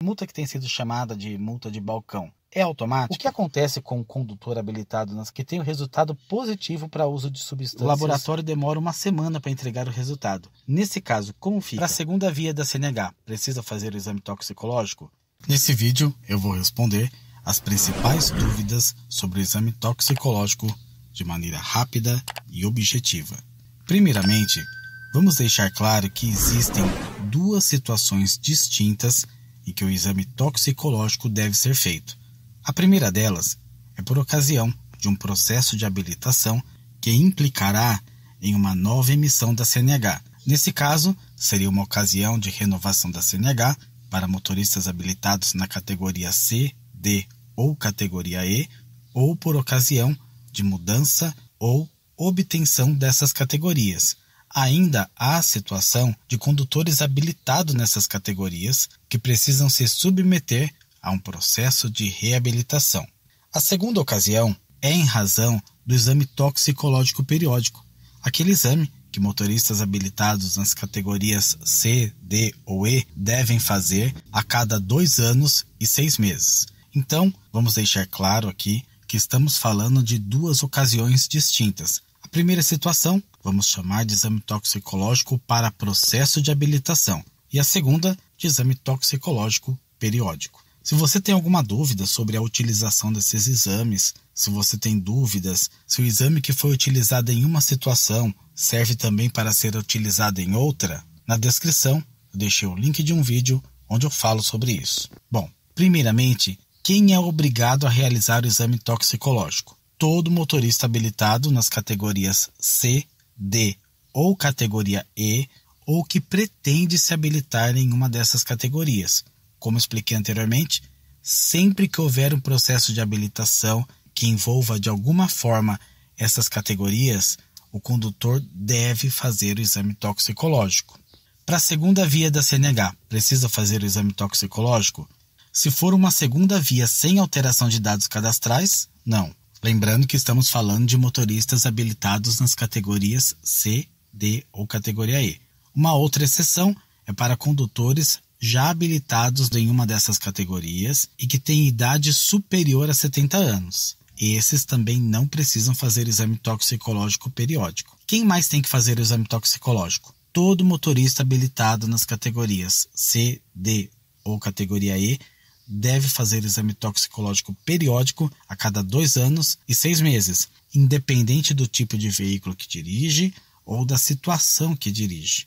Multa que tem sido chamada de multa de balcão é automática? O que acontece com o condutor habilitado que tem o resultado positivo para uso de substâncias? O laboratório demora uma semana para entregar o resultado. Nesse caso, como fica? Para a segunda via da CNH, precisa fazer o exame toxicológico? Nesse vídeo, eu vou responder as principais dúvidas sobre o exame toxicológico de maneira rápida e objetiva. Primeiramente, vamos deixar claro que existem duas situações distintas em que o exame toxicológico deve ser feito. A primeira delas é por ocasião de um processo de habilitação que implicará em uma nova emissão da CNH. Nesse caso, seria uma ocasião de renovação da CNH para motoristas habilitados na categoria C, D ou categoria E, ou por ocasião de mudança ou obtenção dessas categorias. Ainda há a situação de condutores habilitados nessas categorias que precisam se submeter a um processo de reabilitação. A segunda ocasião é em razão do exame toxicológico periódico, aquele exame que motoristas habilitados nas categorias C, D ou E devem fazer a cada 2 anos e 6 meses. Então, vamos deixar claro aqui que estamos falando de duas ocasiões distintas. A primeira situação, vamos chamar de exame toxicológico para processo de habilitação, e a segunda, de exame toxicológico periódico. Se você tem alguma dúvida sobre a utilização desses exames, se você tem dúvidas se o exame que foi utilizado em uma situação serve também para ser utilizado em outra, na descrição eu deixei o link de um vídeo onde eu falo sobre isso. Bom, primeiramente, quem é obrigado a realizar o exame toxicológico? Todo motorista habilitado nas categorias C, D ou categoria E, ou que pretende se habilitar em uma dessas categorias. Como expliquei anteriormente, sempre que houver um processo de habilitação que envolva de alguma forma essas categorias, o condutor deve fazer o exame toxicológico. Para a segunda via da CNH, precisa fazer o exame toxicológico? Se for uma segunda via sem alteração de dados cadastrais, não. Lembrando que estamos falando de motoristas habilitados nas categorias C, D ou categoria E. Uma outra exceção é para condutores já habilitados em uma dessas categorias e que têm idade superior a 70 anos. Esses também não precisam fazer exame toxicológico periódico. Quem mais tem que fazer o exame toxicológico? Todo motorista habilitado nas categorias C, D ou categoria E deve fazer exame toxicológico periódico a cada 2 anos e 6 meses, independente do tipo de veículo que dirige ou da situação que dirige.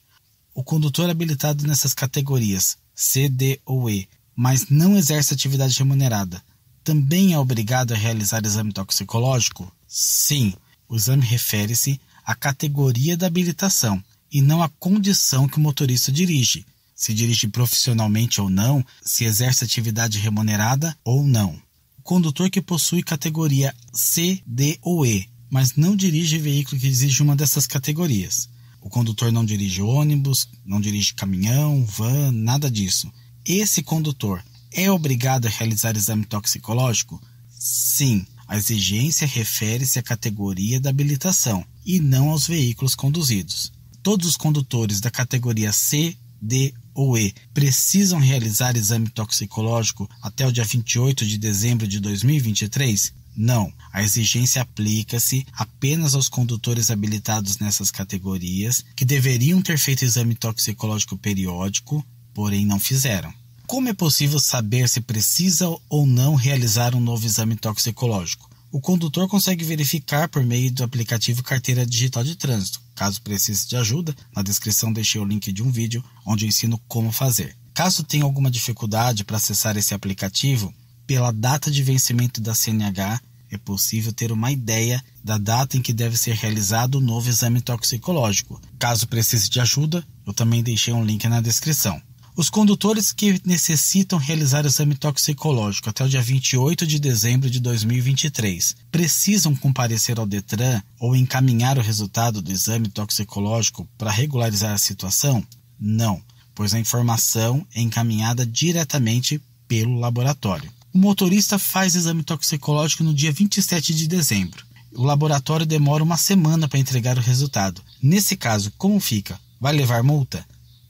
O condutor habilitado nessas categorias C, D ou E, mas não exerce atividade remunerada, também é obrigado a realizar exame toxicológico? Sim, o exame refere-se à categoria da habilitação e não à condição que o motorista dirige, se dirige profissionalmente ou não, se exerce atividade remunerada ou não. O condutor que possui categoria C, D ou E, mas não dirige veículo que exige uma dessas categorias. O condutor não dirige ônibus, não dirige caminhão, van, nada disso. Esse condutor é obrigado a realizar exame toxicológico? Sim, a exigência refere-se à categoria da habilitação e não aos veículos conduzidos. Todos os condutores da categoria C, D ou E precisam realizar exame toxicológico até o dia 28 de dezembro de 2023? Não, a exigência aplica-se apenas aos condutores habilitados nessas categorias que deveriam ter feito exame toxicológico periódico, porém não fizeram. Como é possível saber se precisa ou não realizar um novo exame toxicológico? O condutor consegue verificar por meio do aplicativo Carteira Digital de Trânsito. Caso precise de ajuda, na descrição deixei o link de um vídeo onde eu ensino como fazer. Caso tenha alguma dificuldade para acessar esse aplicativo, pela data de vencimento da CNH, é possível ter uma ideia da data em que deve ser realizado o novo exame toxicológico. Caso precise de ajuda, eu também deixei um link na descrição. Os condutores que necessitam realizar o exame toxicológico até o dia 28 de dezembro de 2023 precisam comparecer ao Detran ou encaminhar o resultado do exame toxicológico para regularizar a situação? Não, pois a informação é encaminhada diretamente pelo laboratório. O motorista faz exame toxicológico no dia 27 de dezembro. O laboratório demora uma semana para entregar o resultado. Nesse caso, como fica? Vai levar multa?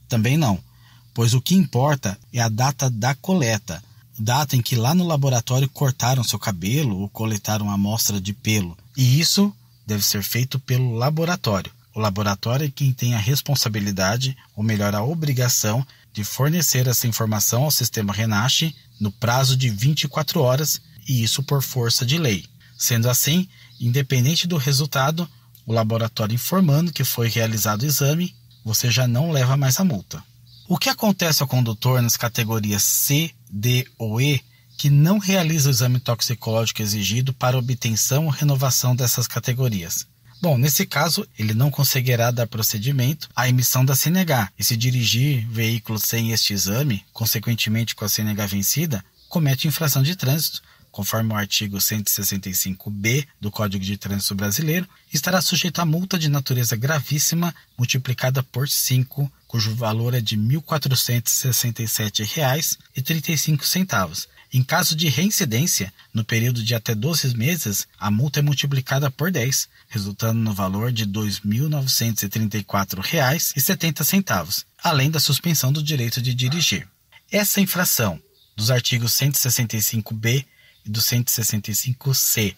Também não, pois o que importa é a data da coleta, data em que lá no laboratório cortaram seu cabelo ou coletaram amostra de pelo. E isso deve ser feito pelo laboratório. O laboratório é quem tem a responsabilidade, ou melhor, a obrigação, de fornecer essa informação ao sistema RENASH no prazo de 24 horas, e isso por força de lei. Sendo assim, independente do resultado, o laboratório informando que foi realizado o exame, você já não leva mais a multa. O que acontece ao condutor nas categorias C, D ou E que não realiza o exame toxicológico exigido para obtenção ou renovação dessas categorias? Bom, nesse caso, ele não conseguirá dar procedimento à emissão da CNH, e se dirigir veículo sem este exame, consequentemente com a CNH vencida, comete infração de trânsito, conforme o artigo 165b do Código de Trânsito Brasileiro, estará sujeito a multa de natureza gravíssima multiplicada por 5, cujo valor é de R$ 1.467,35. Em caso de reincidência, no período de até 12 meses, a multa é multiplicada por 10, resultando no valor de R$ 2.934,70, além da suspensão do direito de dirigir. Essa infração dos artigos 165b e do 165c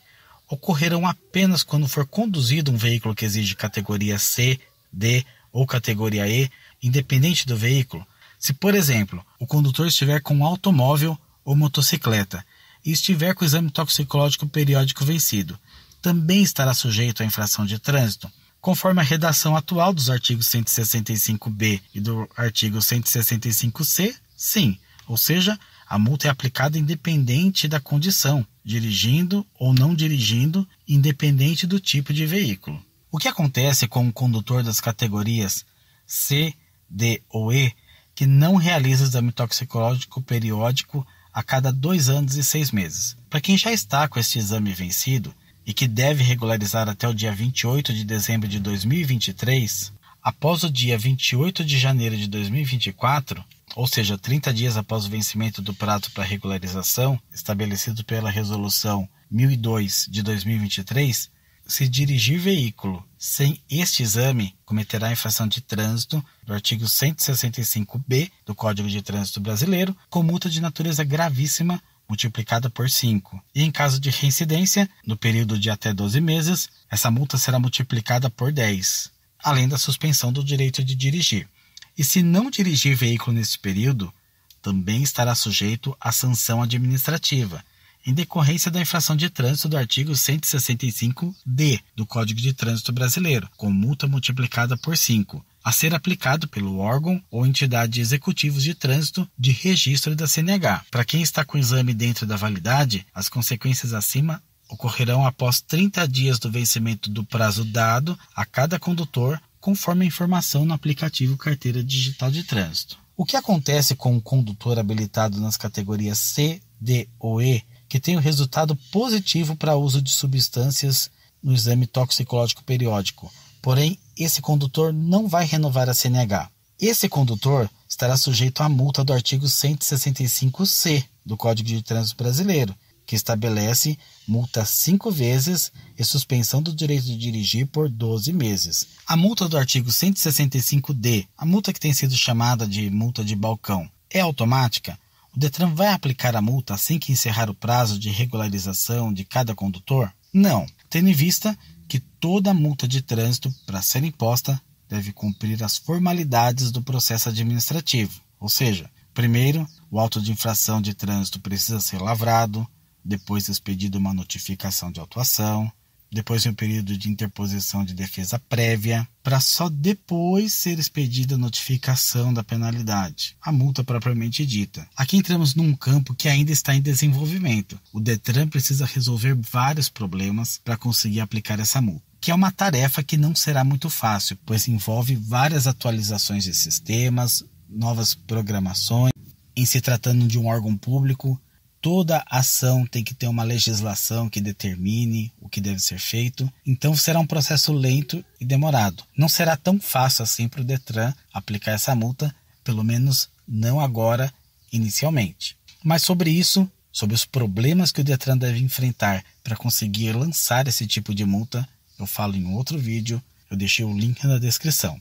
ocorrerão apenas quando for conduzido um veículo que exige categoria C, D ou categoria E, independente do veículo. Se, por exemplo, o condutor estiver com um automóvel ou motocicleta e estiver com o exame toxicológico periódico vencido, também estará sujeito à infração de trânsito, conforme a redação atual dos artigos 165b e do artigo 165c, sim, ou seja, a multa é aplicada independente da condição, dirigindo ou não dirigindo, independente do tipo de veículo. O que acontece com o condutor das categorias C, D ou E que não realiza o exame toxicológico periódico a cada 2 anos e 6 meses? Para quem já está com este exame vencido e que deve regularizar até o dia 28 de dezembro de 2023, após o dia 28 de janeiro de 2024, ou seja, 30 dias após o vencimento do prazo para regularização, estabelecido pela Resolução 1002 de 2023, se dirigir veículo sem este exame, cometerá infração de trânsito do artigo 165b do Código de Trânsito Brasileiro, com multa de natureza gravíssima multiplicada por 5. E em caso de reincidência, no período de até 12 meses, essa multa será multiplicada por 10, além da suspensão do direito de dirigir. E se não dirigir veículo nesse período, também estará sujeito à sanção administrativa, em decorrência da infração de trânsito do artigo 165d do Código de Trânsito Brasileiro, com multa multiplicada por 5, a ser aplicado pelo órgão ou entidade executivos de trânsito de registro da CNH. Para quem está com o exame dentro da validade, as consequências acima ocorrerão após 30 dias do vencimento do prazo dado a cada condutor, conforme a informação no aplicativo Carteira Digital de Trânsito. O que acontece com o condutor habilitado nas categorias C, D ou E que tem o resultado positivo para uso de substâncias no exame toxicológico periódico, porém esse condutor não vai renovar a CNH? Esse condutor estará sujeito à multa do artigo 165c do Código de Trânsito Brasileiro, que estabelece multa 5 vezes e suspensão do direito de dirigir por 12 meses. A multa do artigo 165d, a multa que tem sido chamada de multa de balcão, é automática? O Detran vai aplicar a multa assim que encerrar o prazo de regularização de cada condutor? Não, tendo em vista que toda multa de trânsito, para ser imposta, deve cumprir as formalidades do processo administrativo. Ou seja, primeiro, o auto de infração de trânsito precisa ser lavrado, depois expedida uma notificação de autuação, depois um período de interposição de defesa prévia, para só depois ser expedida a notificação da penalidade, a multa propriamente dita. Aqui entramos num campo que ainda está em desenvolvimento. O Detran precisa resolver vários problemas para conseguir aplicar essa multa, que é uma tarefa que não será muito fácil, pois envolve várias atualizações de sistemas, novas programações. Em se tratando de um órgão público, toda ação tem que ter uma legislação que determine o que deve ser feito, então será um processo lento e demorado. Não será tão fácil assim para o Detran aplicar essa multa, pelo menos não agora, inicialmente. Mas sobre isso, sobre os problemas que o Detran deve enfrentar para conseguir lançar esse tipo de multa, eu falo em outro vídeo, eu deixei o link na descrição.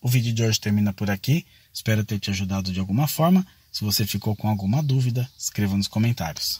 O vídeo de hoje termina por aqui. Espero ter te ajudado de alguma forma. Se você ficou com alguma dúvida, escreva nos comentários.